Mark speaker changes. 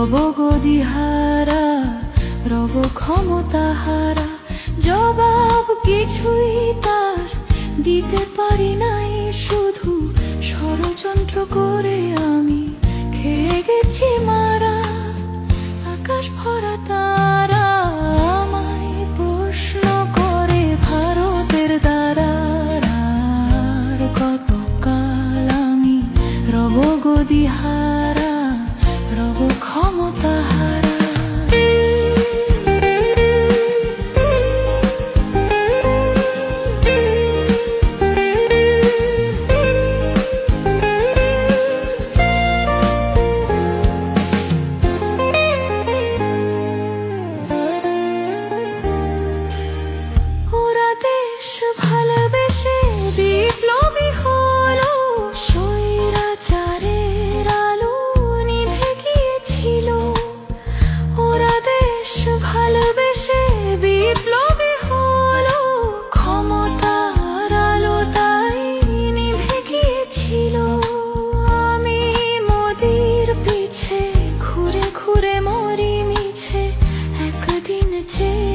Speaker 1: রব গদিহারা, রব ক্ষমতাহারা, জবাব কিছুই তার দিতে পারি নাই। শুধু ষড়যন্ত্র করে আমি খেয়ে গেছি মারা। আকাশ ভরা তারা আমায় প্রশ্ন করে ভারতের দ্বারা। আর কতকাল আমি রব গদিহারা, রব ক্ষমতাহারা। ভালোবেসে বিপ্লবী হলো, স্বৈরাচারের আলো নিভে গিয়েছিল। ওরা দেশ ভালোবেসে বিপ্লবী হলো, ক্ষমতার আলো তাই নিভে গিয়েছিল। আমি মোদির পিছে ঘুরে ঘুরে মরি মিছে, একদিন চেয়ে